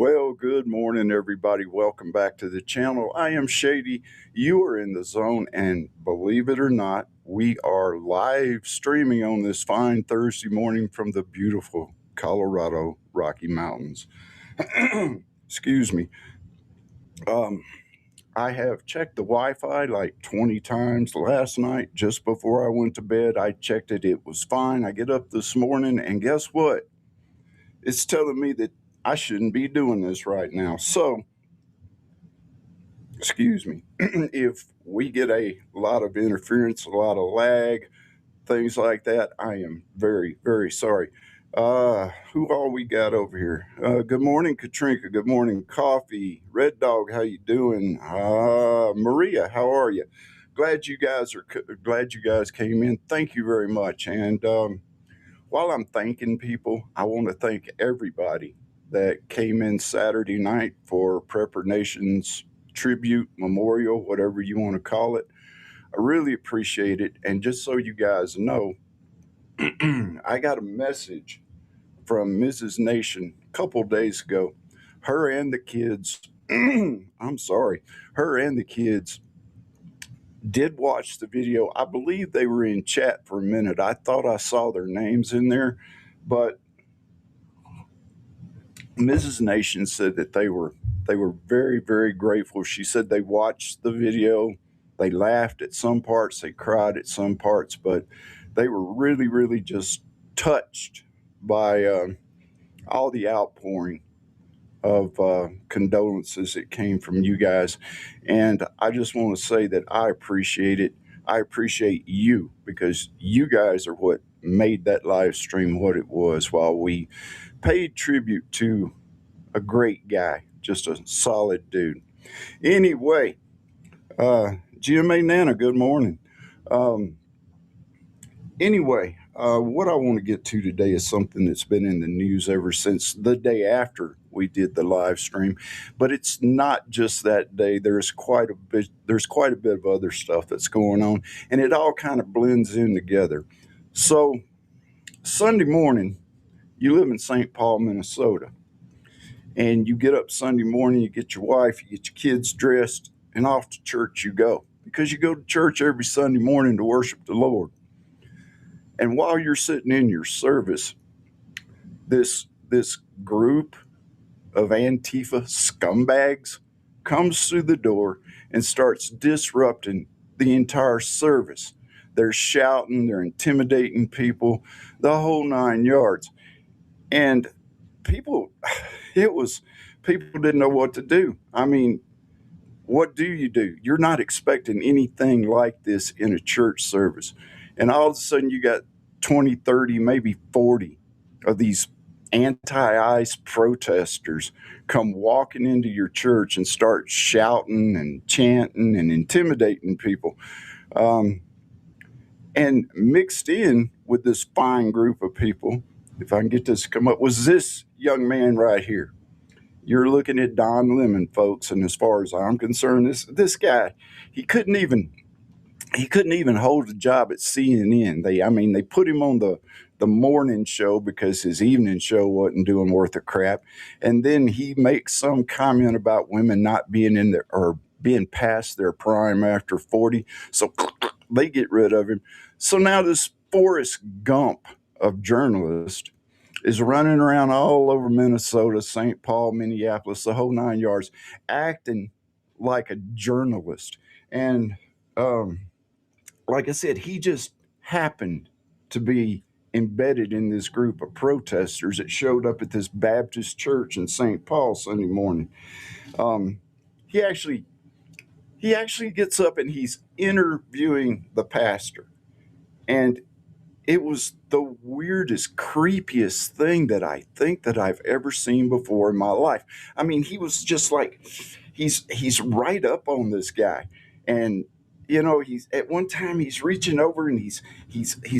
Well, good morning, everybody. Welcome back to the channel. I am Shady. You are in the zone, and believe it or not, we are live streaming on this fine Thursday morning from the beautiful Colorado Rocky Mountains. Excuse me. Um, I have checked the Wi-Fi like 20 times last night. Just before I went to bed, I checked it. It was fine. I get up this morning, and guess what? It's telling me that I shouldn't be doing this right now. So, excuse me, if we get a lot of interference, a lot of lag, things like that, I am very, very sorry. Who all we got over here? Good morning, Katrinka. Good morning, Coffee. Red Dog, how you doing? Maria, how are you? Glad you guys came in. Thank you very much. And while I'm thanking people, I want to thank everybody that came in Saturday night for Prepper Nation's tribute, memorial, whatever you want to call it. I really appreciate it. And just so you guys know, I got a message from Mrs. Nation a couple days ago. Her and the kids, I'm sorry, her and the kids did watch the video. I believe they were in chat for a minute. I thought I saw their names in there, but Mrs. Nation said that they were very, very grateful. She said they watched the video, they laughed at some parts, they cried at some parts, but they were really, really just touched by all the outpouring of condolences that came from you guys. And I just want to say that I appreciate it. I appreciate you because you guys are what made that live stream what it was while we paid tribute to a great guy, just a solid dude. Anyway, GMA Nana, good morning. What I want to get to today is something that's been in the news ever since the day after we did the live stream, but it's not just that day. There's quite a bit of other stuff that's going on, and it all kind of blends in together. So Sunday morning, you live in St. Paul, Minnesota, and you get up Sunday morning, you get your wife, you get your kids dressed, and off to church you go, because you go to church every Sunday morning to worship the Lord. And while you're sitting in your service, this group of Antifa scumbags comes through the door and starts disrupting the entire service. They're shouting, they're intimidating people, the whole 9 yards. And people didn't know what to do. I mean, what do? You're not expecting anything like this in a church service. And all of a sudden you got 20, 30, maybe 40 of these anti-ICE protesters come walking into your church and start shouting and chanting and intimidating people. And mixed in with this fine group of people, if I can get this to come up, was this young man right here. You're looking at Don Lemon, folks, and as far as I'm concerned, this guy, he couldn't even hold a job at CNN. They put him on the morning show because his evening show wasn't doing worth a crap, and then he makes some comment about women not being in there or being past their prime after 40, so they get rid of him. So now this Forrest Gump of journalist is running around all over Minnesota, St. Paul, Minneapolis, the whole 9 yards, acting like a journalist. And like I said, he just happened to be embedded in this group of protesters that showed up at this Baptist church in St. Paul Sunday morning. He actually gets up and he's interviewing the pastor. And it was the weirdest, creepiest thing that I think that I've ever seen before in my life. I mean, he was just like, he's right up on this guy. And he's at one time he's reaching over and he's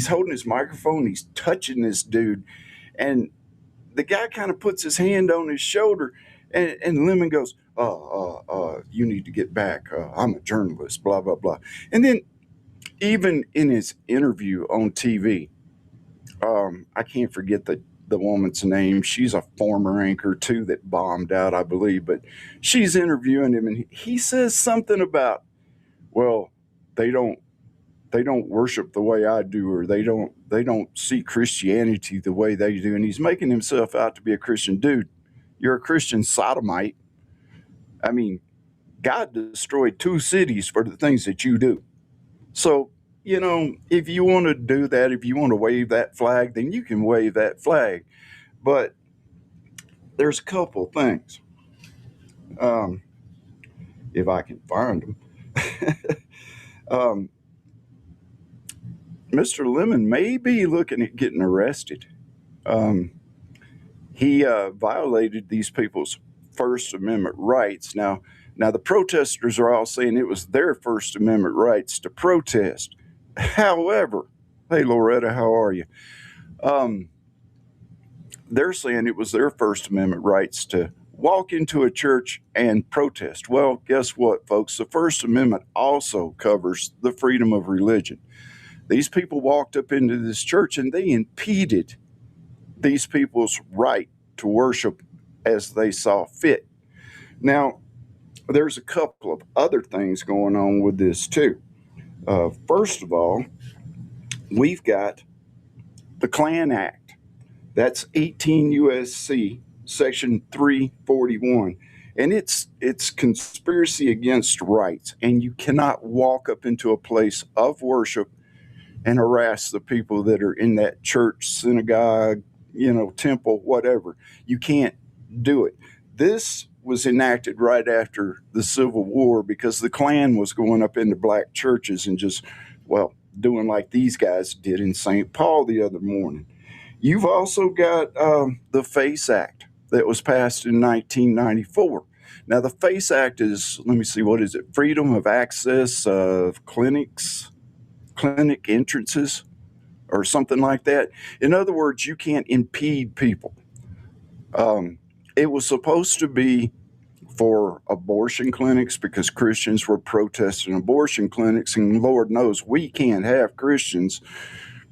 holding his microphone, he's touching this dude, and the guy kind of puts his hand on his shoulder, and Lemon goes, you need to get back. I'm a journalist, blah, blah, blah. And then even in his interview on TV, I can't forget the woman's name. She's a former anchor too that bombed out, I believe, but she's interviewing him, and he says something about, well, they don't worship the way I do, or they don't see Christianity the way they do. And he's making himself out to be a Christian. Dude, you're a Christian sodomite. I mean, God destroyed 2 cities for the things that you do. So, if you want to do that, if you want to wave that flag, then you can wave that flag. But there's a couple things. If I can find them. Mr. Lemon may be looking at getting arrested. He violated these people's First Amendment rights. Now the protesters are all saying it was their First Amendment rights to protest. However, hey Loretta, how are you? They're saying it was their First Amendment rights to walk into a church and protest. Well, guess what, folks? The First Amendment also covers the freedom of religion. These people walked up into this church and they impeded these people's right to worship as they saw fit. Now, there's a couple of other things going on with this too. First of all, we've got the Klan Act. That's 18 U.S.C. Section 341. And it's conspiracy against rights. And you cannot walk up into a place of worship and harass the people that are in that church, synagogue, temple, whatever. You can't do it. This was enacted right after the Civil War because the Klan was going up into black churches and just, doing like these guys did in St. Paul the other morning. You've also got the FACE Act that was passed in 1994. Now, the FACE Act is, let me see, what is it? Freedom of access of clinic entrances or something like that. In other words, you can't impede people. It was supposed to be for abortion clinics because Christians were protesting abortion clinics, and Lord knows we can't have Christians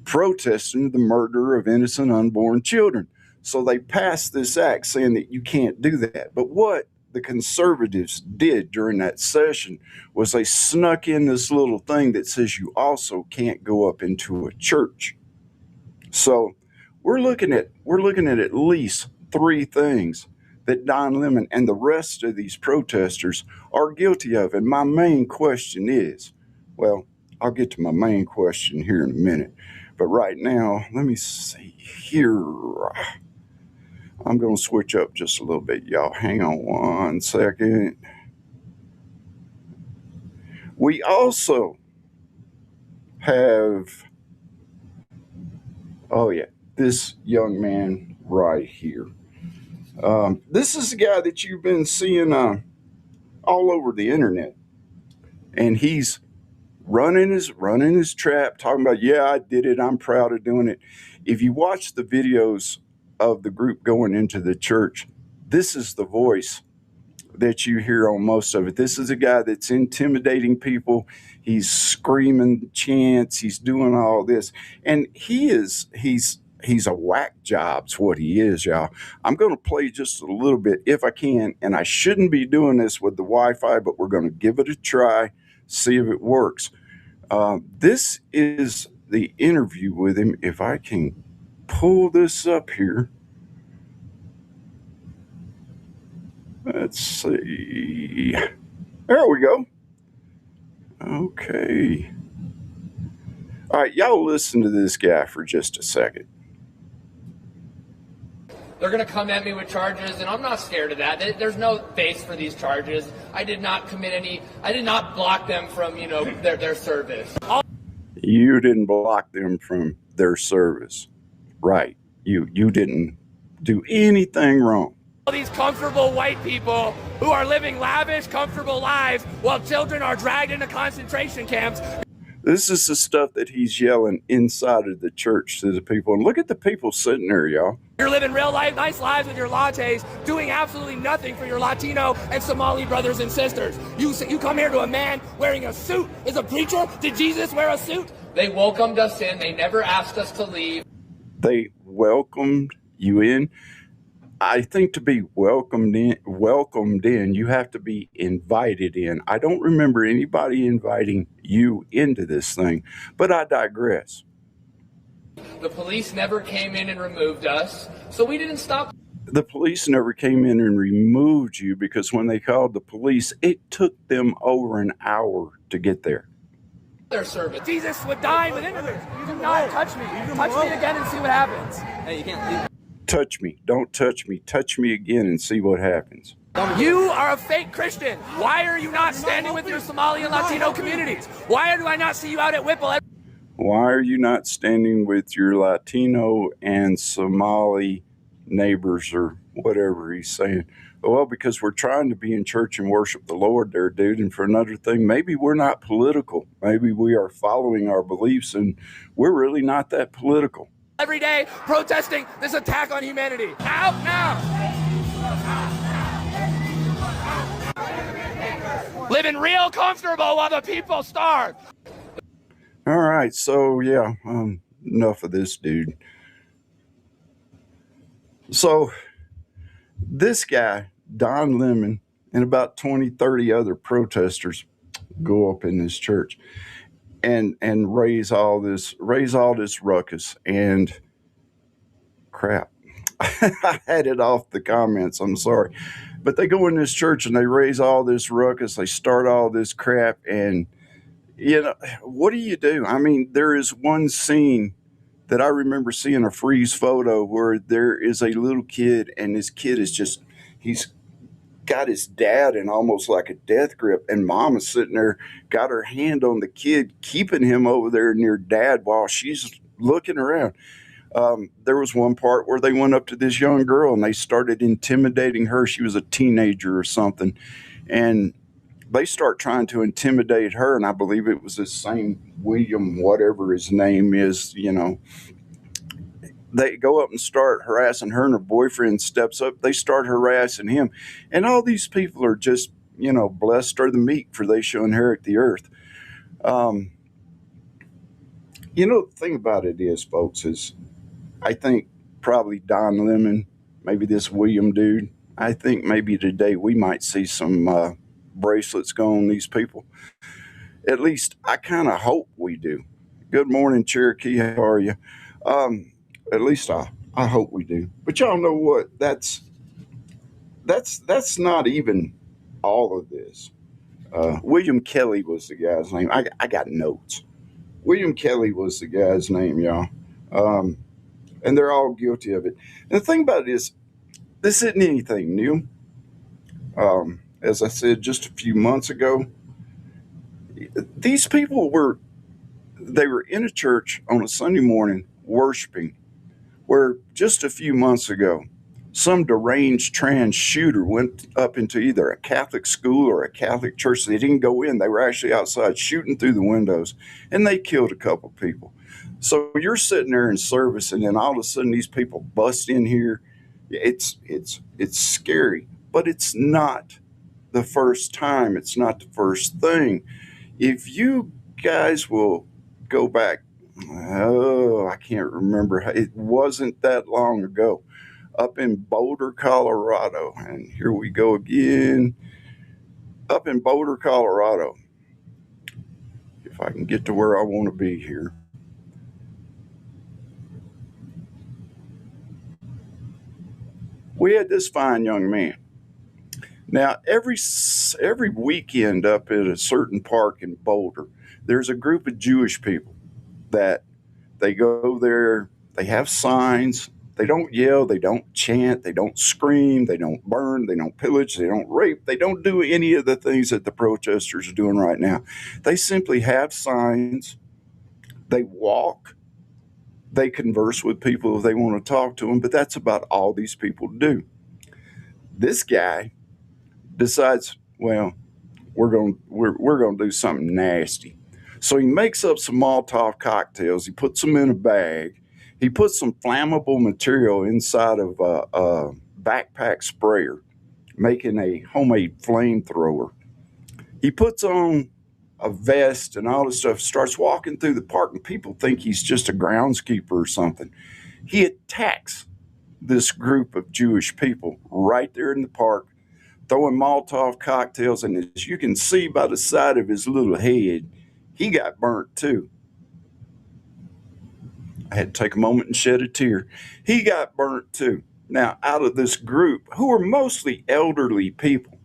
protesting the murder of innocent unborn children. So they passed this act saying that you can't do that. But what the conservatives did during that session was they snuck in this little thing that says you also can't go up into a church. So we're looking at least 3 things that Don Lemon and the rest of these protesters are guilty of. And my main question is, I'll get to my main question here in a minute. But right now, let me see here. I'm going to switch up just a little bit, y'all. Hang on one second. We also have, this young man right here. This is the guy that you've been seeing all over the internet. And he's running his trap, talking about, I did it. I'm proud of doing it. If you watch the videos of the group going into the church, this is the voice that you hear on most of it. This is a guy that's intimidating people. He's screaming chants. He's doing all this. And he's a whack job's what he is, y'all. I'm going to play just a little bit if I can. And I shouldn't be doing this with the Wi-Fi, but we're going to give it a try, see if it works. This is the interview with him. If I can pull this up here. Let's see. There we go. Okay. All right, y'all listen to this guy for just a second. They're going to come at me with charges, and I'm not scared of that. There's no face for these charges. I did not block them from, their service. You didn't block them from their service. Right. You didn't do anything wrong. All these comfortable white people who are living lavish, comfortable lives while children are dragged into concentration camps. This is the stuff that he's yelling inside of the church to the people. And look at the people sitting there, y'all. You're living real life, nice lives with your lattes, doing absolutely nothing for your Latino and Somali brothers and sisters. You come here to a man wearing a suit. Is a preacher? Did Jesus wear a suit? They welcomed us in. They never asked us to leave. They welcomed you in. I think to be welcomed in, you have to be invited in. I don't remember anybody inviting you into this thing, but I digress. The police never came in and removed us, so we didn't stop. The police never came in and removed you because when they called the police, it took them over an hour to get there. Their service. Jesus would die within it. Do not touch me. Touch me again and see what happens. Hey, you can't leave. Touch me. Don't touch me. Touch me again and see what happens. You are a fake Christian. Why are you not standing with your Somali and Latino communities? Why do I not see you out at Whipple? Why are you not standing with your Latino and Somali neighbors or whatever he's saying? Well, because we're trying to be in church and worship the Lord there, dude. And for another thing, maybe we're not political. Maybe we are following our beliefs and we're really not that political. Every day protesting this attack on humanity. Out now! Living real comfortable while the people starve. All right, so yeah, enough of this dude. So this guy, Don Lemon, and about 20, 30 other protesters go up in this church and raise all this ruckus and crap. I had it off the comments, I'm sorry. But they go in this church and they raise all this ruckus, they start all this crap, and what do you do? I mean, there is one scene that I remember seeing a freeze photo where there is a little kid and this kid is he's got his dad in almost like a death grip, and mom is sitting there, got her hand on the kid, keeping him over there near dad while she's looking around. There was one part where they went up to this young girl and they started intimidating her. She was a teenager or something. And they start trying to intimidate her. And I believe it was this same William, whatever his name is, They go up and start harassing her, and her boyfriend steps up. They start harassing him. And all these people are just, blessed are the meek, for they shall inherit the earth. The thing about it is, folks, is I think probably Don Lemon, maybe this William dude, I think maybe today we might see some bracelets go on these people. At least I kind of hope we do. Good morning, Cherokee. How are you? At least I hope we do. But y'all know what? That's not even all of this. William Kelly was the guy's name. I got notes. William Kelly was the guy's name, y'all. And they're all guilty of it. And the thing about it is, this isn't anything new. As I said just a few months ago, these people were in a church on a Sunday morning worshiping, where just a few months ago, some deranged trans shooter went up into either a Catholic school or a Catholic church. They didn't go in. They were actually outside shooting through the windows, and they killed a couple people. So you're sitting there in service, and then all of a sudden these people bust in here. It's scary, but it's not the first time. It's not the first thing. If you guys will go back, I can't remember. It wasn't that long ago, up in Boulder, Colorado. And here we go again. Up in Boulder, Colorado. If I can get to where I want to be here. We had this fine young man. Now, every weekend up at a certain park in Boulder, there's a group of Jewish people that they go there, they have signs, they don't yell, they don't chant, they don't scream, they don't burn, they don't pillage, they don't rape, they don't do any of the things that the protesters are doing right now. They simply have signs, they walk, they converse with people if they want to talk to them, but that's about all these people do. This guy decides, well, we're going to do something nasty. So he makes up some Molotov cocktails. He puts them in a bag. He puts some flammable material inside of a backpack sprayer, making a homemade flamethrower. He puts on a vest and all this stuff, starts walking through the park, and people think he's just a groundskeeper or something. He attacks this group of Jewish people right there in the park, throwing Molotov cocktails. And as you can see by the side of his little head, he got burnt too. I had to take a moment and shed a tear. He got burnt too. Now, out of this group, who are mostly elderly people,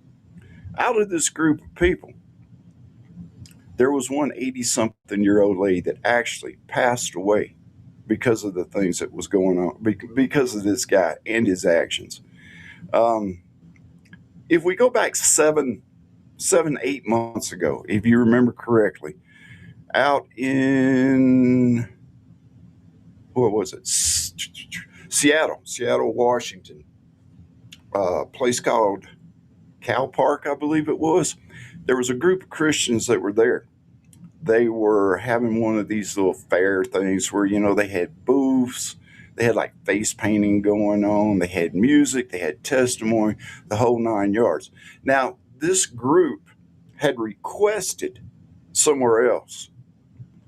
out of this group of people, there was one 80-something-year-old lady that actually passed away because of the things that was going on, because of this guy and his actions. Um, if we go back 8 months ago, if you remember correctly, out in, what was it? Seattle, Washington, a place called Cal Park, I believe it was. There was a group of Christians that were there. They were having one of these little fair things where, they had booths, they had like face painting going on, they had music, they had testimony, the whole 9 yards. Now, this group had requested somewhere else.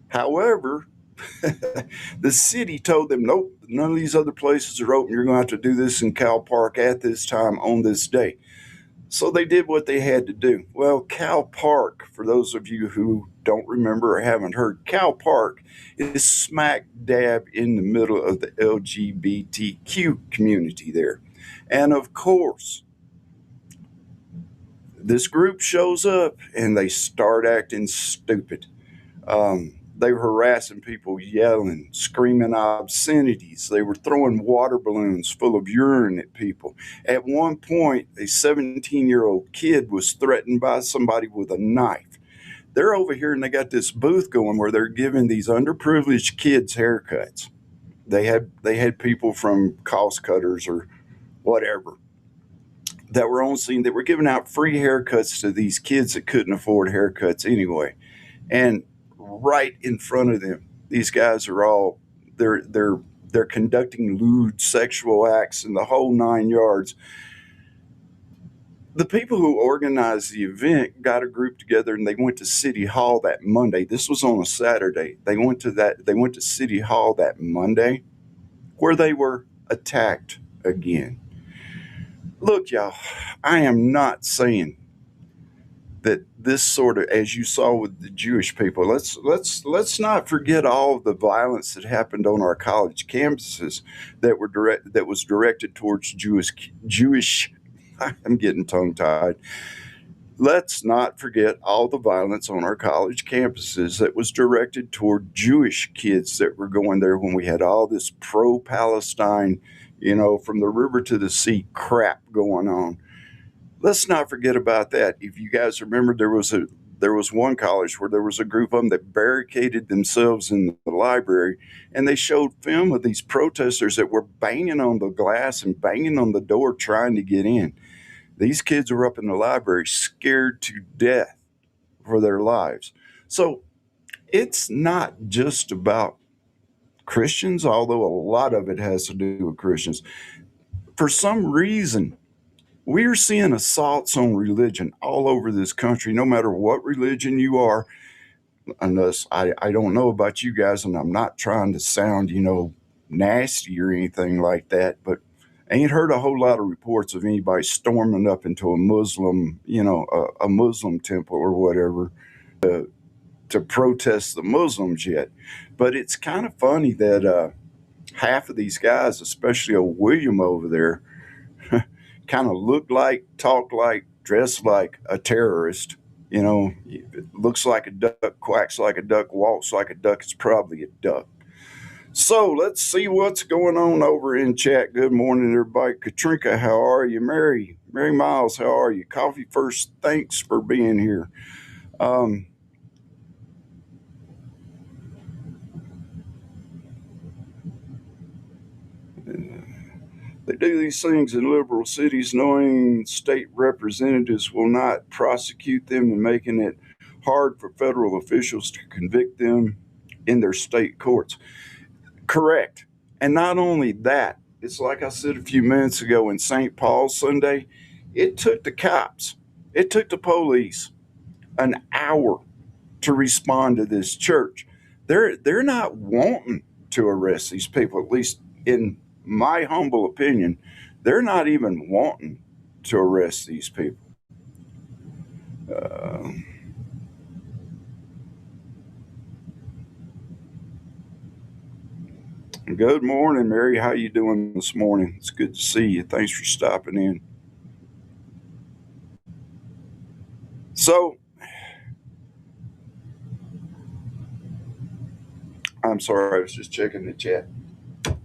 However, the city told them, nope, none of these other places are open. You're going to have to do this in Cal Park at this time on this day. So they did what they had to do. Well, Cal Park, for those of you who don't remember or haven't heard, Cal Park is smack dab in the middle of the LGBTQ community there. And of course, this group shows up and they start acting stupid. They were harassing people, yelling, screaming obscenities. They were throwing water balloons full of urine at people. At one point, a 17-year-old kid was threatened by somebody with a knife. They're over here and they got this booth going where they're giving these underprivileged kids haircuts. They had people from cost cutters or whatever that were on scene that were giving out free haircuts to these kids that couldn't afford haircuts anyway. And right in front of them, these guys are all they're conducting lewd sexual acts in the whole 9 yards. The people who organized the event got a group together and they went to City Hall that Monday. This was on a Saturday. They went to City Hall that Monday where they were attacked again. Look, y'all, I am not saying that this sort of, as you saw with the Jewish people, let's not forget all of the violence that happened on our college campuses that was directed towards Jewish. I'm getting tongue tied. Let's not forget all the violence on our college campuses that was directed toward Jewish kids that were going there when we had all this pro-Palestine, from the river to the sea crap going on. Let's not forget about that. If you guys remember, there was one college where there was a group of them that barricaded themselves in the library, and they showed film of these protesters that were banging on the glass and banging on the door trying to get in. These kids were up in the library scared to death for their lives. So it's not just about Christians, although a lot of it has to do with Christians. For some reason, we're seeing assaults on religion all over this country, no matter what religion you are, unless I don't know about you guys, and I'm not trying to sound, nasty or anything like that, but I ain't heard a whole lot of reports of anybody storming up into a Muslim, a Muslim temple or whatever to protest the Muslims yet. But it's kind of funny that half of these guys, especially old William over there, kind of looked like, talked like, dressed like a terrorist. It looks like a duck, quacks like a duck, walks like a duck. It's probably a duck. So let's see what's going on over in chat. Good morning, everybody. Katrinka, how are you? Mary Miles, how are you? Coffee First, thanks for being here. They do these things in liberal cities knowing state representatives will not prosecute them and making it hard for federal officials to convict them in their state courts. Correct. And not only that, it's like I said a few minutes ago in St. Paul Sunday, it took the cops, it took the police an hour to respond to this church. They're not wanting to arrest these people, at least in my humble opinion, they're not even wanting to arrest these people. Uh, Good morning, Mary. How you doing this morning? It's good to see you. Thanks for stopping in. So, I'm sorry, I was just checking the chat.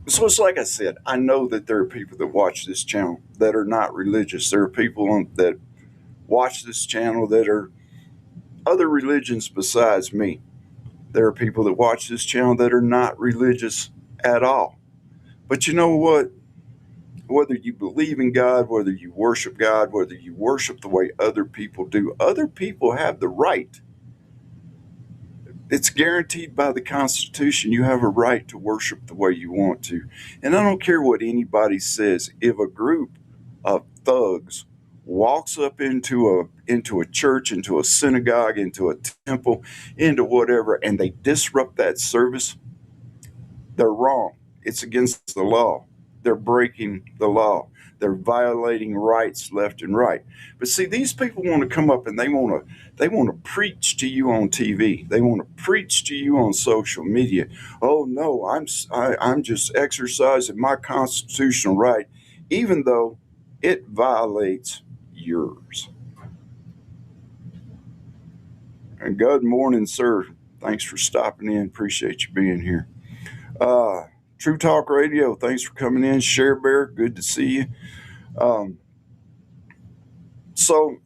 So it's like I said, I know that there are people that watch this channel that are not religious. There are people that watch this channel that are other religions besides me. There are people that watch this channel that are not religious at all. But you know what? Whether you believe in God, whether you worship God, whether you worship the way other people do, other people have the right. It's guaranteed by the Constitution. You have a right to worship the way you want to. And I don't care what anybody says. If a group of thugs walks up into a church, into a synagogue, into a temple, into whatever, and they disrupt that service, they're wrong. It's against the law. They're breaking the law. They're violating rights left and right. But see, these people want to come up and they want to preach to you on TV. They want to preach to you on social media. Oh no, I'm just exercising my constitutional right, even though it violates yours. And good morning, sir. Thanks for stopping in. Appreciate you being here. True Talk Radio, thanks for coming in. Share Bear, good to see you. Um, so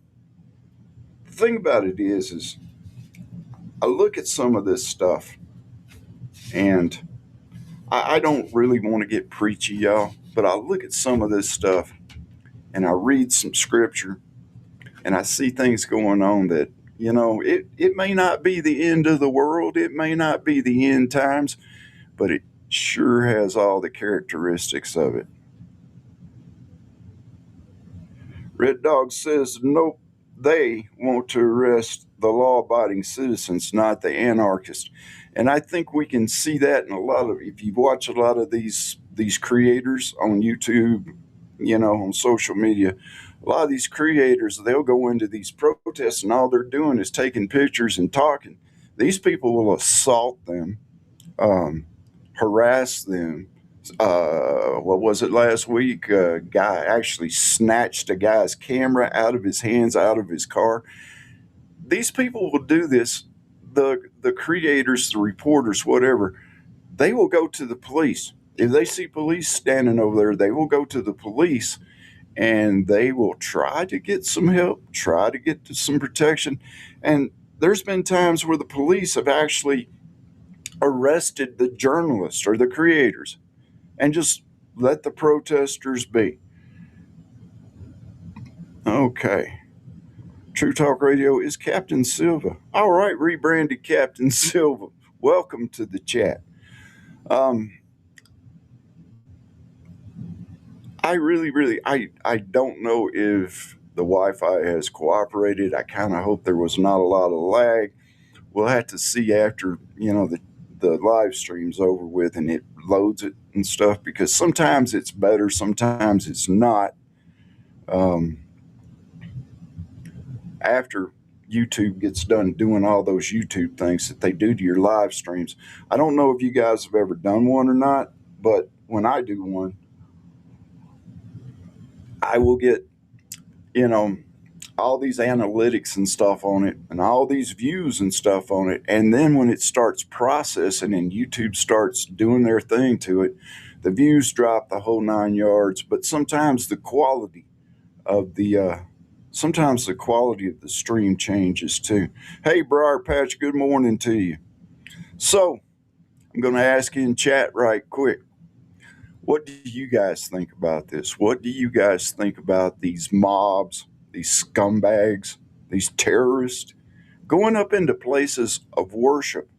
the thing about it is I look at some of this stuff, and I don't really want to get preachy, y'all, but I look at some of this stuff, and I read some scripture, and I see things going on that, it may not be the end of the world, it may not be the end times, but it sure has all the characteristics of it. Red Dog says, nope, they want to arrest the law abiding citizens, not the anarchists. And I think we can see that in if you watch a lot of these creators on YouTube, on social media, a lot of these creators, they'll go into these protests and all they're doing is taking pictures and talking. These people will assault them, harass them. What was it last week? A guy actually snatched a guy's camera out of his hands, out of his car. These people will do this. The creators, the reporters, whatever, they will go to the police. If they see police standing over there, they will go to the police and they will try to get some help, try to get some protection. And there's been times where the police have actually arrested the journalists or the creators and just let the protesters be. Okay. True Talk Radio is Captain Silva. All right, rebranded Captain Silva. Welcome to the chat. I really, I don't know if the Wi-Fi has cooperated. I kind of hope there was not a lot of lag. We'll have to see after, the live stream's over with and it loads it and stuff, because sometimes it's better, sometimes it's not. After YouTube gets done doing all those YouTube things that they do to your live streams, I don't know if you guys have ever done one or not, but when I do one, I will get, all these analytics and stuff on it and all these views and stuff on it. And then when it starts processing and YouTube starts doing their thing to it, the views drop the whole 9 yards. But sometimes the quality of the stream changes too. Hey, Briar Patch, good morning to you. So I'm going to ask you in chat right quick. What do you guys think about this? What do you guys think about these mobs, these scumbags, these terrorists going up into places of worship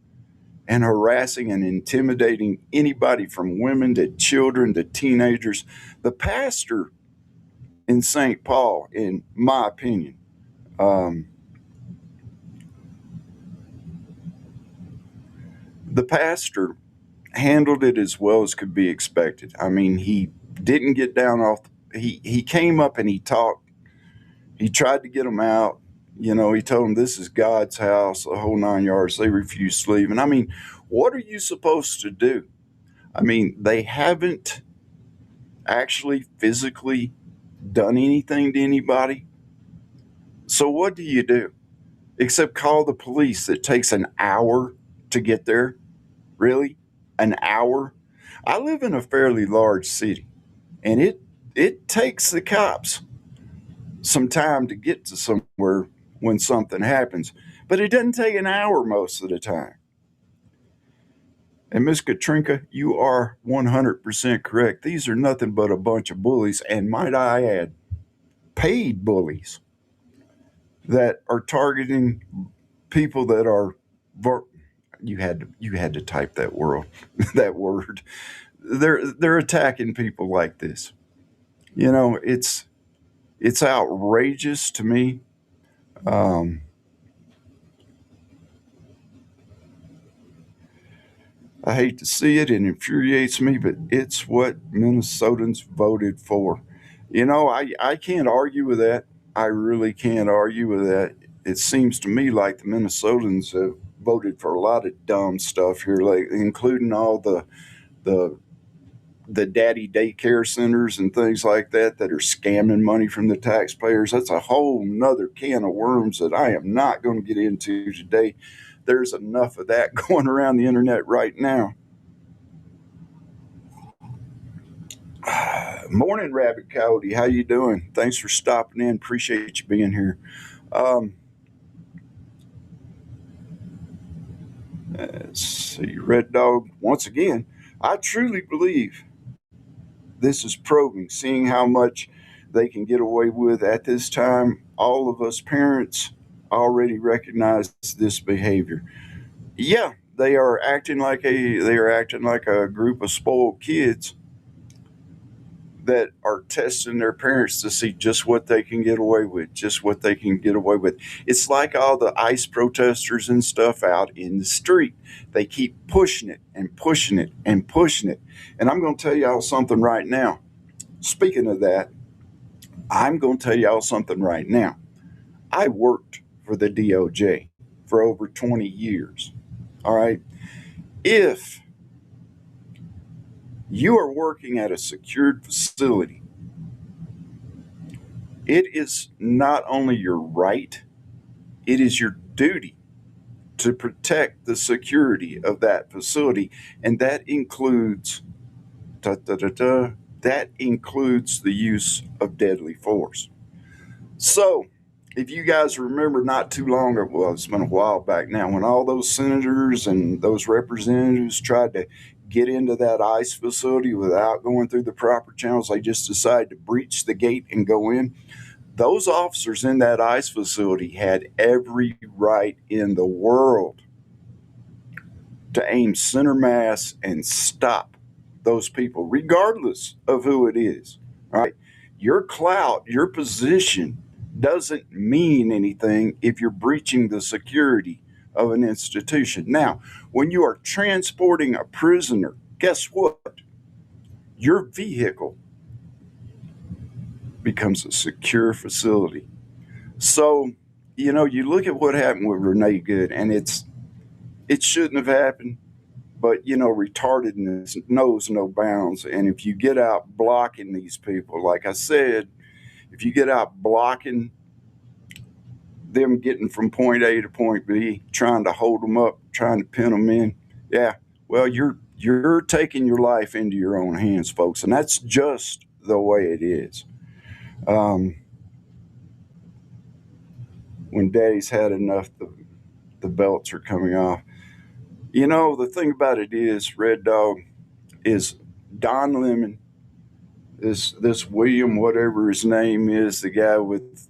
and harassing and intimidating anybody from women to children to teenagers? The pastor in St. Paul, in my opinion, the pastor handled it as well as could be expected. I mean, he didn't get down off. He came up and he talked. He tried to get them out. You know, he told them this is God's house, the whole 9 yards. They refused to leave. And I mean, what are you supposed to do? I mean, they haven't actually physically done anything to anybody. So what do you do? Except call the police. It takes an hour to get there. Really? An hour? I live in a fairly large city, and it takes the cops some time to get to somewhere when something happens. But it doesn't take an hour most of the time. And Miss Katrinka, you are 100% correct. These are nothing but a bunch of bullies, and might I add, paid bullies that are targeting people that are you had to type that word that word. They're attacking people like this. You know, it's outrageous to me. Um, I hate to see it. It infuriates me, but it's what Minnesotans voted for. You know, I can't argue with that. I really can't argue with that. It seems to me like the Minnesotans have voted for a lot of dumb stuff here, like including all the the daddy daycare centers and things like that are scamming money from the taxpayers. That's a whole nother can of worms that I am not going to get into today. There's enough of that going around the internet right now. Morning, Rabbit Coyote. How you doing? Thanks for stopping in. Appreciate you being here. Um, let's see, Red Dog. Once again, I truly believe this is probing, seeing how much they can get away with at this time. All of us parents already recognize this behavior. Yeah, they are acting like a group of spoiled kids that are testing their parents to see just what they can get away with, just what they can get away with. It's like all the ICE protesters and stuff out in the street. They keep pushing it and pushing it and pushing it. And I'm going to tell y'all something right now. Speaking of that, I'm going to tell y'all something right now. I worked for the DOJ for over 20 years. All right. If you are working at a secured facility, it is not only your right, it is your duty to protect the security of that facility. And that includes, da, da, da, da, that includes the use of deadly force. So, if you guys remember not too long ago, well, it's been a while back now, when all those senators and those representatives tried to get into that ICE facility without going through the proper channels, they just decided to breach the gate and go in. Those officers in that ICE facility had every right in the world to aim center mass and stop those people, regardless of who it is. All right. Your clout, your position doesn't mean anything if you're breaching the security of an institution. Now, when you are transporting a prisoner, guess what? Your vehicle becomes a secure facility. So, you know, you look at what happened with Renee Good, and it shouldn't have happened. But you know, retardedness knows no bounds. And if you get out blocking these people, like I said, if you get out blocking them getting from point A to point B, trying to hold them up, trying to pin them in, yeah, well, you're taking your life into your own hands, folks, and that's just the way it is. Um, when Daddy's had enough, the belts are coming off. You know, the thing about it is, Red Dog, is Don Lemon, this William, whatever his name is, the guy with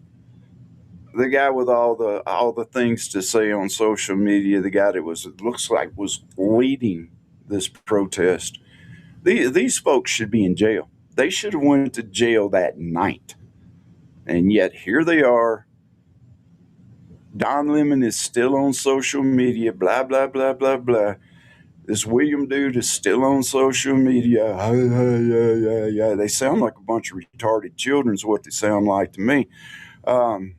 all the things to say on social media, the guy that was, it looks like, was leading this protest. These folks should be in jail. They should have went to jail that night, and yet here they are. Don Lemon is still on social media, blah blah blah blah blah. This William dude is still on social media. Yeah. They sound like a bunch of retarded children, is what they sound like to me. Um,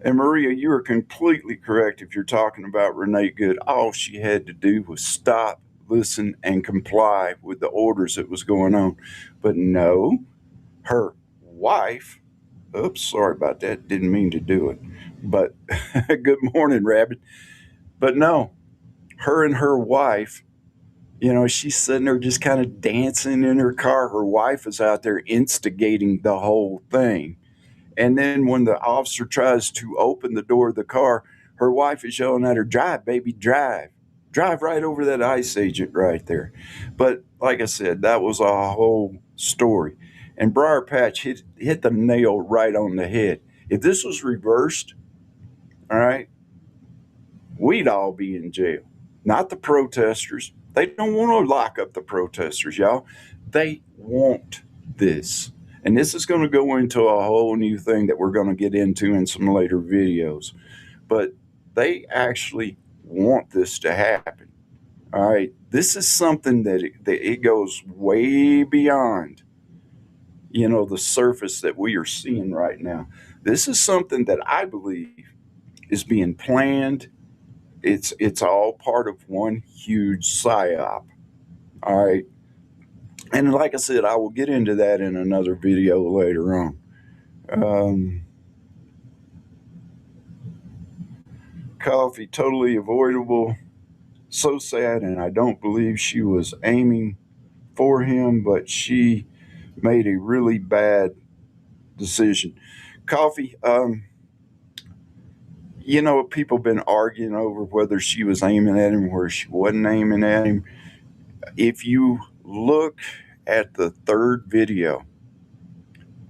and Maria, you are completely correct if you're talking about Renee Good. All she had to do was stop, listen, and comply with the orders that was going on. But no, her wife, oops, sorry about that, didn't mean to do it. But good morning, Rabbit. But no, her and her wife, she's sitting there just kind of dancing in her car. Her wife is out there instigating the whole thing. And then when the officer tries to open the door of the car, her wife is yelling at her, "Drive, baby, drive. Drive right over that ICE agent right there." But like I said, that was a whole story. And Briar Patch hit the nail right on the head. If this was reversed, all right, we'd all be in jail. Not the protesters. They don't want to lock up the protesters, y'all. They want this. And this is going to go into a whole new thing that we're going to get into in some later videos. But they actually want this to happen. All right. This is something that it goes way beyond, the surface that we are seeing right now. This is something that I believe is being planned. It's all part of one huge psyop. All right. And like I said, I will get into that in another video later on. Coffee, totally avoidable. So sad, and I don't believe she was aiming for him, but she made a really bad decision. Coffee, people been arguing over whether she was aiming at him or she wasn't aiming at him. If you look at the third video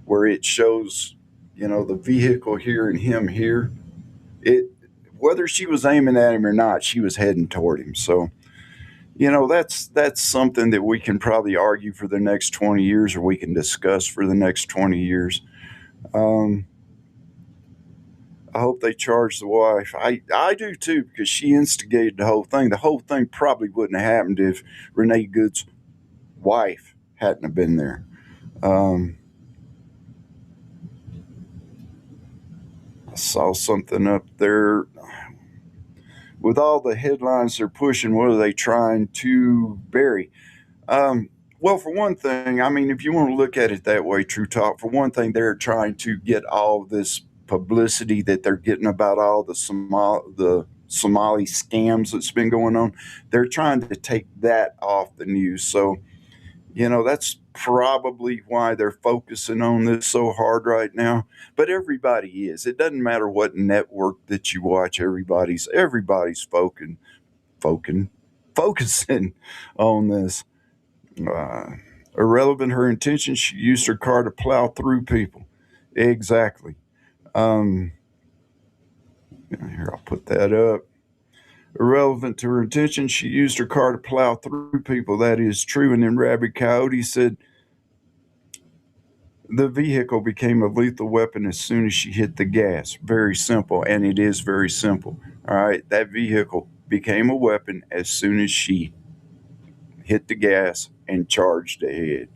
where it shows, the vehicle here and him here, it whether she was aiming at him or not, she was heading toward him. So, that's something that we can probably argue for the next 20 years, or we can discuss for the next 20 years. Um, I hope they charge the wife. I do too, because she instigated the whole thing. The whole thing probably wouldn't have happened if Renee Good's wife hadn't have been there. I saw something up there. With all the headlines they're pushing, what are they trying to bury? Well, for one thing, I mean, if you want to look at it that way, True Talk, for one thing, they're trying to get all this publicity that they're getting about all the Somali scams that's been going on. They're trying to take that off the news. So, that's probably why they're focusing on this so hard right now. But everybody is. It doesn't matter what network that you watch. Everybody's focusing on this. Uh, Irrelevant her intention. She used her car to plow through people. Exactly. Um, Here, I'll put that up. Irrelevant to her intention. She used her car to plow through people. That is true. And then Rabbit Coyote said the vehicle became a lethal weapon as soon as she hit the gas. Very simple. And it is very simple. All right. That vehicle became a weapon as soon as she hit the gas and charged ahead.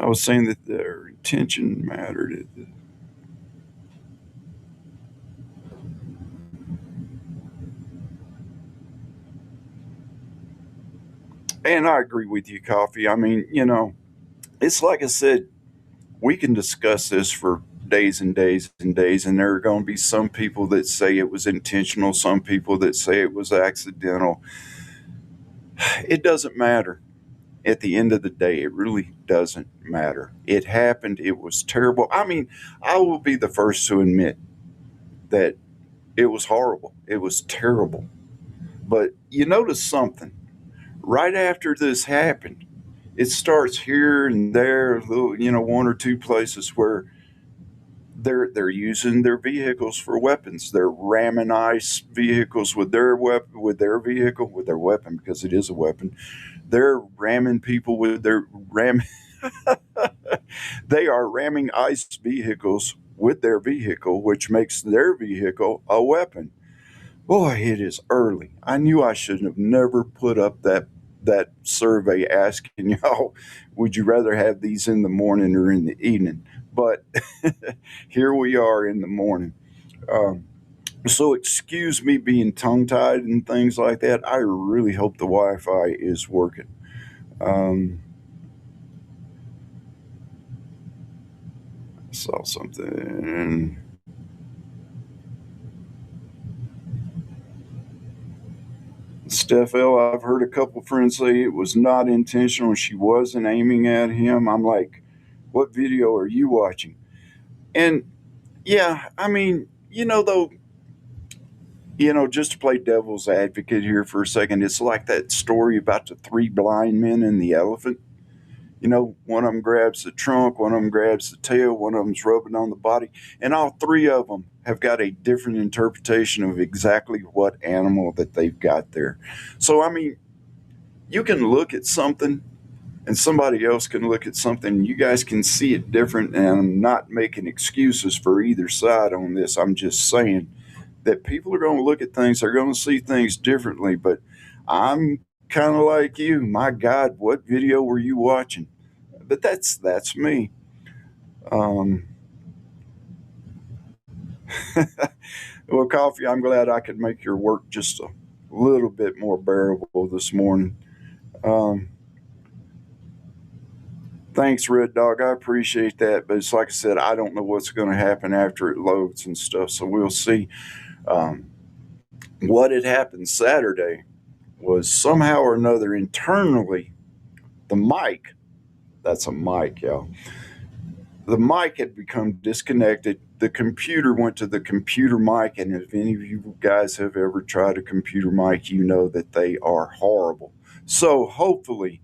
I was saying that their intention mattered. And I agree with you, Coffee. I mean, it's like I said, we can discuss this for days and days and days, and there are going to be some people that say it was intentional, some people that say it was accidental. It doesn't matter. At the end of the day, it really doesn't matter. It happened. It was terrible. I mean, I will be the first to admit that it was horrible. It was terrible. But you notice something. Right after this happened, it starts here and there, little, one or two places where they're using their vehicles for weapons. They're ramming ICE vehicles with their weapon, with their vehicle, with their weapon, because it is a weapon. They're ramming people with their ram. They are ramming ICE vehicles with their vehicle, which makes their vehicle a weapon. Boy, it is early. I knew I should have never put up that survey asking y'all, would you rather have these in the morning or in the evening? But here we are in the morning. Um, so excuse me being tongue tied and things like that. I really hope the Wi-Fi is working. Um, saw something. Steph L, I've heard a couple friends say it was not intentional. She wasn't aiming at him. I'm like, what video are you watching? And yeah, I mean, though, just to play devil's advocate here for a second, it's like that story about the three blind men and the elephant. One of them grabs the trunk, one of them grabs the tail, one of them's rubbing on the body, and all three of them have got a different interpretation of exactly what animal that they've got there. So, I mean, you can look at something and somebody else can look at something and you guys can see it different. And I'm not making excuses for either side on this. I'm just saying that people are going to look at things, they're going to see things differently. But I'm kind of like you. My God, what video were you watching? But that's me. Um, well, Coffee, I'm glad I could make your work just a little bit more bearable this morning. Um, Thanks, Red Dog. I appreciate that. But it's like I said, I don't know what's going to happen after it loads and stuff. So we'll see. Um, what had happened Saturday was somehow or another internally, the mic, that's a mic, y'all. The mic had become disconnected. The computer went to the computer mic. And if any of you guys have ever tried a computer mic, you know that they are horrible. So hopefully,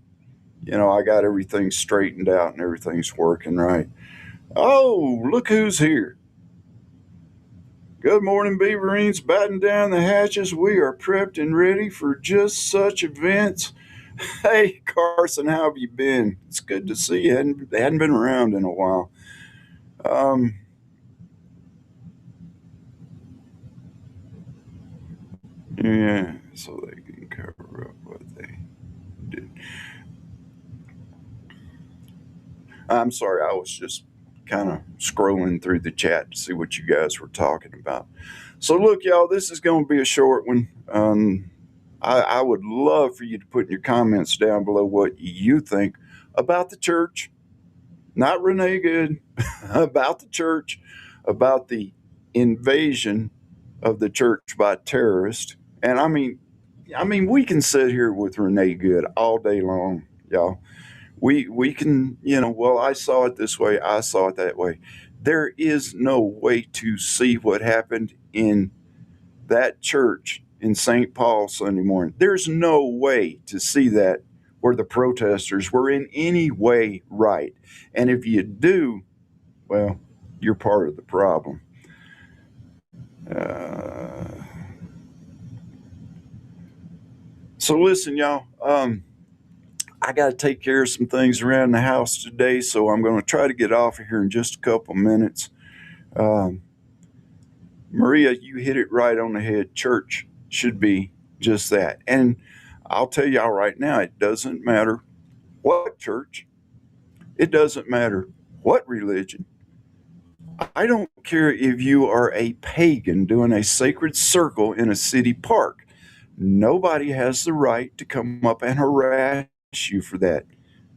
I got everything straightened out and everything's working right. Oh, look who's here. Good morning, Beaverines. Batten down the hatches. We are prepped and ready for just such events. Hey, Carson, how have you been? It's good to see you. Hadn't been around in a while. Um, yeah, so they can cover up what they did. I'm sorry, I was just kind of scrolling through the chat to see what you guys were talking about. So, look, y'all, this is going to be a short one. I would love for you to put in your comments down below what you think about the church, not Renee Good, about the church, about the invasion of the church by terrorists. And I mean, we can sit here with Renee Good all day long, y'all. We can, well, I saw it this way, I saw it that way. There is no way to see what happened in that church in St. Paul Sunday morning. There's no way to see that where the protesters were in any way right. And if you do, well, you're part of the problem. Uh, so listen, y'all. I got to take care of some things around the house today, so I'm going to try to get off of here in just a couple minutes. Um, Maria, you hit it right on the head. Church should be just that. And I'll tell y'all right now, it doesn't matter what church, it doesn't matter what religion. I don't care if you are a pagan doing a sacred circle in a city park. Nobody has the right to come up and harass you for that.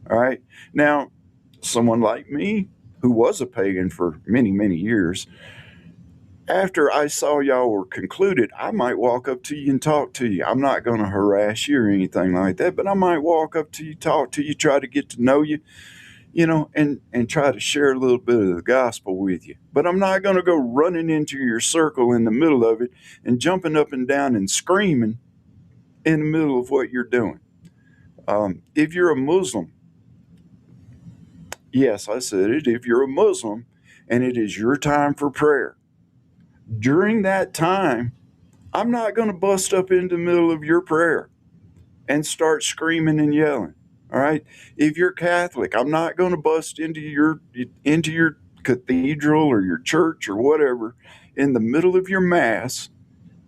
All right. Now, someone like me, who was a pagan for many, many years, after I saw y'all were concluded, I might walk up to you and talk to you. I'm not going to harass you or anything like that, but I might walk up to you, talk to you, try to get to know you, and try to share a little bit of the gospel with you. But I'm not going to go running into your circle in the middle of it and jumping up and down and screaming in the middle of what you're doing. If you're a Muslim, yes, I said it, if you're a Muslim and it is your time for prayer, during that time, I'm not going to bust up into the middle of your prayer and start screaming and yelling. All right. If you're Catholic, I'm not going to bust into your cathedral or your church or whatever in the middle of your mass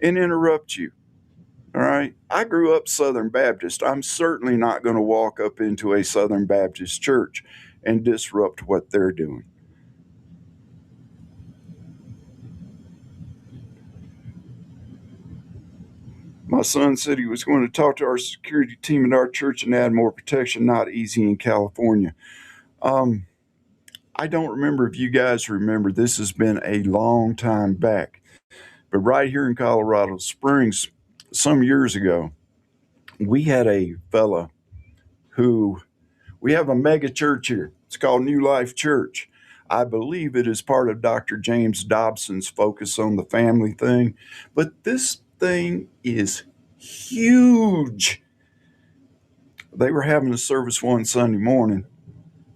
and interrupt you. All right. I grew up Southern Baptist. I'm certainly not going to walk up into a Southern Baptist church and disrupt what they're doing. My son said he was going to talk to our security team at our church and add more protection. Not easy in California. Um, I don't remember if you guys remember. This has been a long time back, but right here in Colorado Springs, some years ago, we had a fella who we have a mega church here. It's called New Life Church. I believe it is part of Dr. James Dobson's focus on the family thing, but this thing is huge. They were having a service one Sunday morning.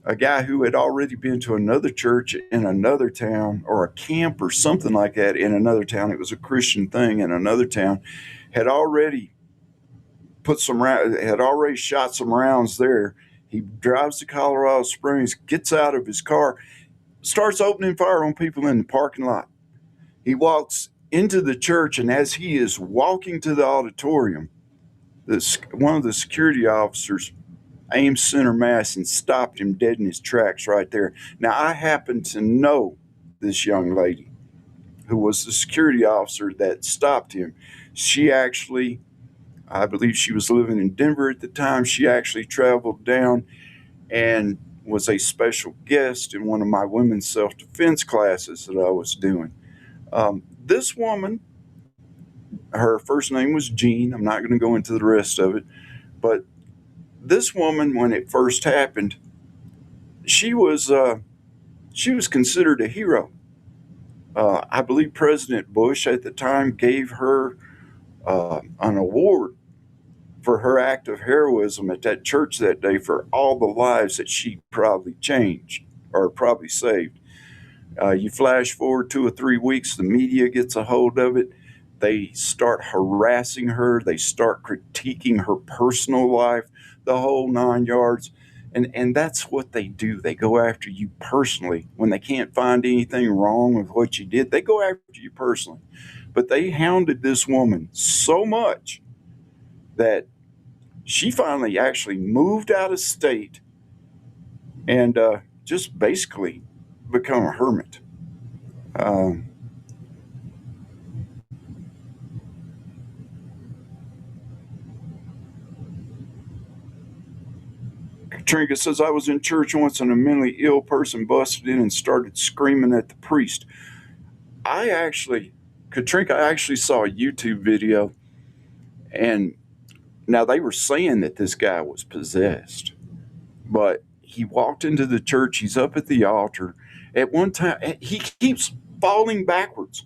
A guy who had already been to another church in another town or a camp or something like that in another town, it was a Christian thing in another town, had already had already shot some rounds there. He drives to Colorado Springs, gets out of his car, starts opening fire on people in the parking lot. He walks into the church, and as he is walking to the auditorium, one of the security officers aimed center mass and stopped him dead in his tracks right there. Now, I happen to know this young lady who was the security officer that stopped him. She actually, I believe she was living in Denver at the time. She actually traveled down and was a special guest in one of my women's self defense classes that I was doing. This woman, her first name was Jean. I'm not going to go into the rest of it, but this woman, when it first happened, she was considered a hero. I believe President Bush at the time gave her an award for her act of heroism at that church that day for all the lives that she probably changed or probably saved. You flash forward 2 or 3 weeks, the media gets a hold of it. They start harassing her. They start critiquing her personal life, the whole 9 yards. And that's what they do. They go after you personally. When they can't find anything wrong with what you did, they go after you personally. But they hounded this woman so much that she finally actually moved out of state and just basically become a hermit. Um, Katrinka says, I was in church once and a mentally ill person busted in and started screaming at the priest. Katrinka, I actually saw a YouTube video, and now they were saying that this guy was possessed, but he walked into the church. He's up at the altar. At one time, he keeps falling backwards.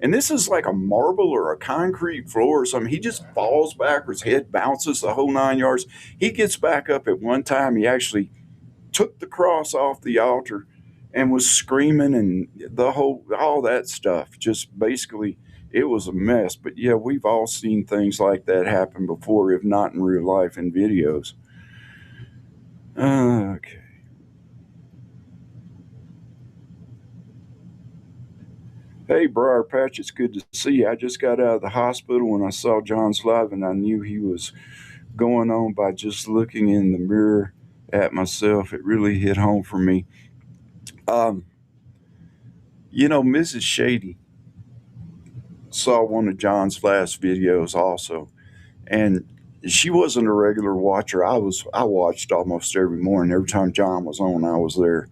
And this is like a marble or a concrete floor or something. He just falls backwards, head bounces the whole 9 yards. He gets back up at one time. He actually took the cross off the altar and was screaming and all that stuff. Just basically, it was a mess. But yeah, we've all seen things like that happen before, if not in real life, in videos. Okay. Hey, Briar Patch, it's good to see you. I just got out of the hospital when I saw John's live, and I knew he was going on by just looking in the mirror at myself. It really hit home for me. Um, Mrs. Shadey saw one of John's last videos also, and she wasn't a regular watcher. I watched almost every morning. Every time John was on, I was there.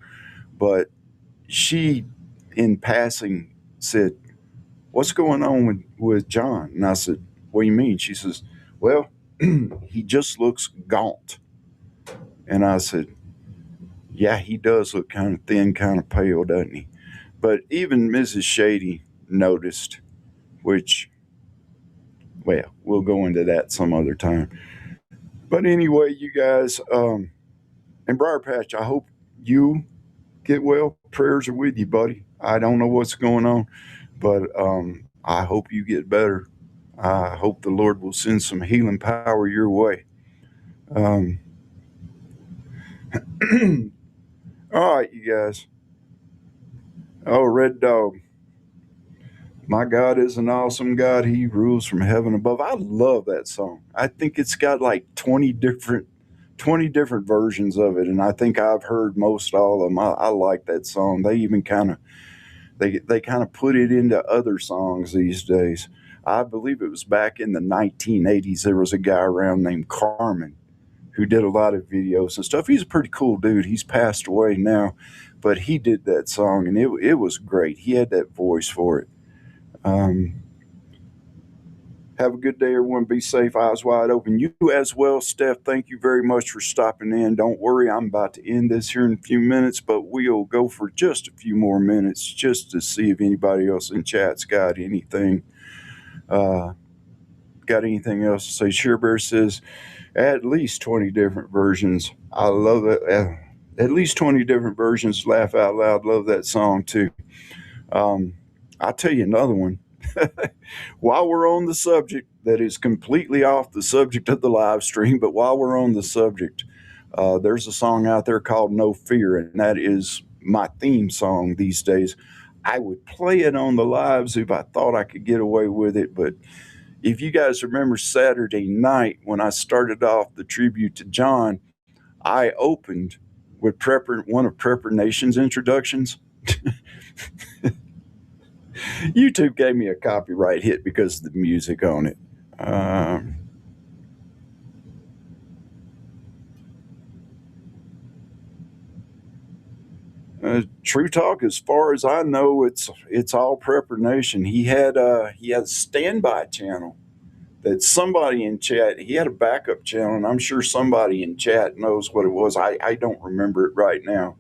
But she, in passing, said, what's going on with John? And I said, what do you mean? She says, well, he just looks gaunt. And I said, yeah, he does look kind of thin, kind of pale, doesn't he? But even Mrs. Shady noticed, which, well, we'll go into that some other time. But anyway, you guys, and Briar Patch, I hope you get well. Prayers are with you, buddy. I don't know what's going on, but I hope you get better. I hope the Lord will send some healing power your way. Um, All right, you guys. Oh, Red Dog. My God is an awesome God. He rules from heaven above. I love that song. I think it's got like 20 different versions of it, and I think I've heard most all of them. I like that song. They even they kind of put it into other songs these days. I believe it was back in the 1980s. There was a guy around named Carmen who did a lot of videos and stuff. He's a pretty cool dude. He's passed away now, but he did that song, and it was great. He had that voice for it. Um, have a good day, everyone. Be safe, eyes wide open. You as well, Steph. Thank you very much for stopping in. Don't worry, I'm about to end this here in a few minutes, but we'll go for just a few more minutes just to see if anybody else in chat's uh, got anything else to say. Shearbear says at least 20 different versions. I love it. At least 20 different versions. Laugh out loud. Love that song too. Um, I'll tell you another one. While we're on the subject, that is completely off the subject of the live stream, but while we're on the subject, there's a song out there called No Fear, and that is my theme song these days. I would play it on the lives if I thought I could get away with it, but if you guys remember Saturday night when I started off the tribute to John, I opened with one of Prepper Nation's introductions. YouTube gave me a copyright hit because of the music on it. Um, True Talk, as far as I know, it's all Prepper Nation. He had a standby channel that somebody in chat. He had a backup channel, and I'm sure somebody in chat knows what it was. I don't remember it right now.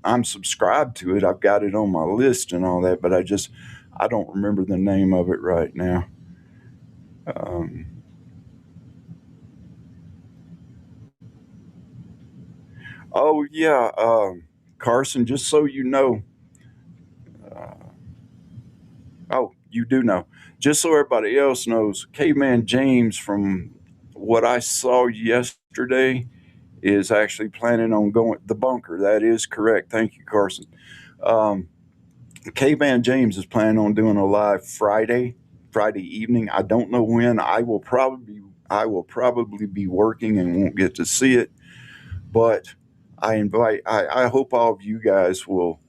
I'm subscribed to it. I've got it on my list and all that, but I don't remember the name of it right now. Um, oh yeah, Carson. Just so you know, uh, oh, you do know. Just so everybody else knows, Caveman James, from what I saw yesterday, is actually planning on going the bunker. That is correct. Thank you, Carson. Um, Caveman James is planning on doing a live Friday evening. I don't know when. I will probably be working and won't get to see it. But I hope all of you guys will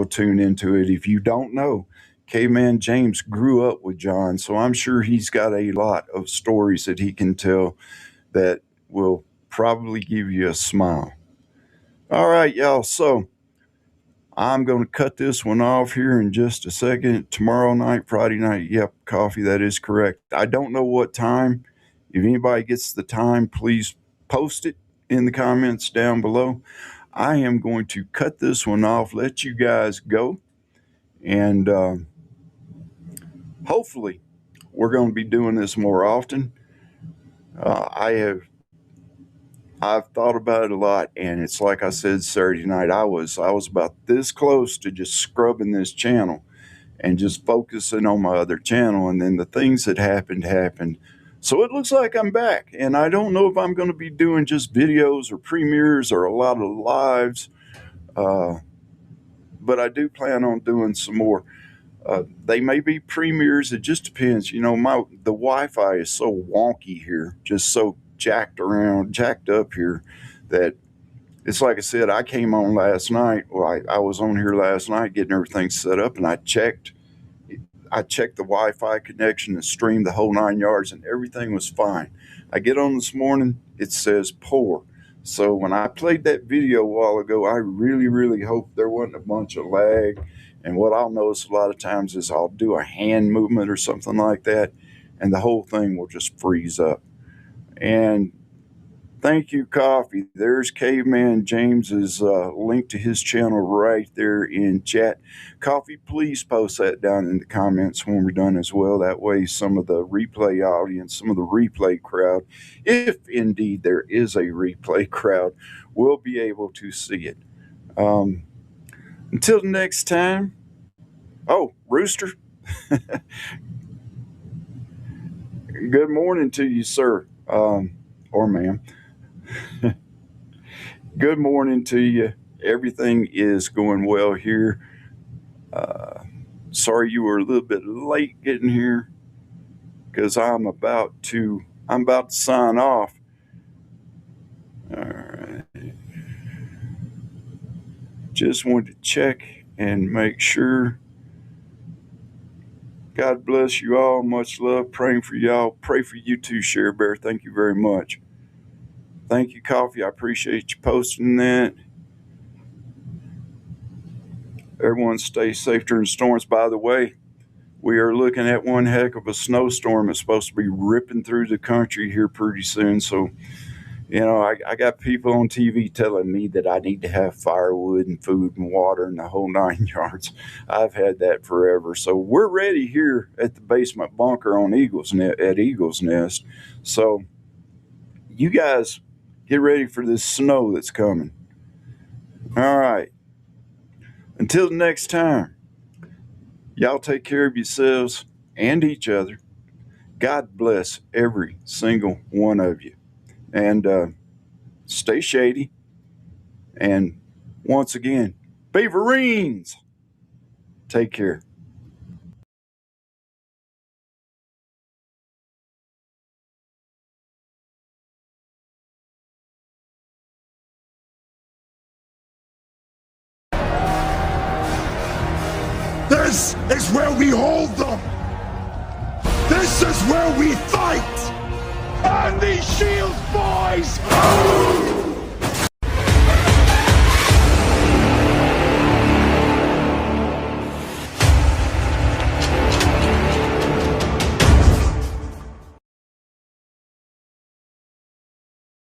tune into it. If you don't know, Caveman James grew up with John, so I'm sure he's got a lot of stories that he can tell that will probably give you a smile. All right, y'all. So I'm going to cut this one off here in just a second. Tomorrow night, Friday night, yep, coffee, that is correct. I don't know what time. If anybody gets the time, please post it in the comments down below. I am going to cut this one off, let you guys go, and hopefully we're going to be doing this more often. I've thought about it a lot, and it's like I said Saturday night. I was about this close to just scrubbing this channel and just focusing on my other channel, and then the things that happened. So it looks like I'm back, and I don't know if I'm going to be doing just videos or premieres or a lot of lives, uh, but I do plan on doing some more. They may be premieres. It just depends. The Wi-Fi is so wonky here, just so jacked up here, that it's like I said. I came on last night. Well, I was on here last night getting everything set up, and I checked the Wi-Fi connection and streamed the whole 9 yards, and everything was fine. I get on this morning, it says poor. So when I played that video a while ago, I really, really hope there wasn't a bunch of lag. And what I'll notice a lot of times is I'll do a hand movement or something like that, and the whole thing will just freeze up. And thank you, Coffee. There's Caveman James's link to his channel right there in chat. Coffee, please post that down in the comments when we're done as well. That way, some of the replay audience, some of the replay crowd, if indeed there is a replay crowd, will be able to see it. Until next time. Oh, Rooster, good morning to you, sir, or ma'am. Good morning to you. Everything is going well here. Sorry you were a little bit late getting here because I'm about to sign off. All right. Just wanted to check and make sure. God bless you all. Much love. Praying for y'all. Pray for you too, Share Bear. Thank you very much. Thank you, Coffee. I appreciate you posting that. Everyone stay safe during storms. By the way, we are looking at one heck of a snowstorm. It's supposed to be ripping through the country here pretty soon. So, I got people on TV telling me that I need to have firewood and food and water and the whole 9 yards. I've had that forever. So we're ready here at the basement bunker on Eagles Nest. So you guys get ready for this snow that's coming. All right. Until next time, y'all take care of yourselves and each other. God bless every single one of you. And stay shady. And once again, Beaverines, take care. This is where we hold them! This is where we fight! And these shields, boys!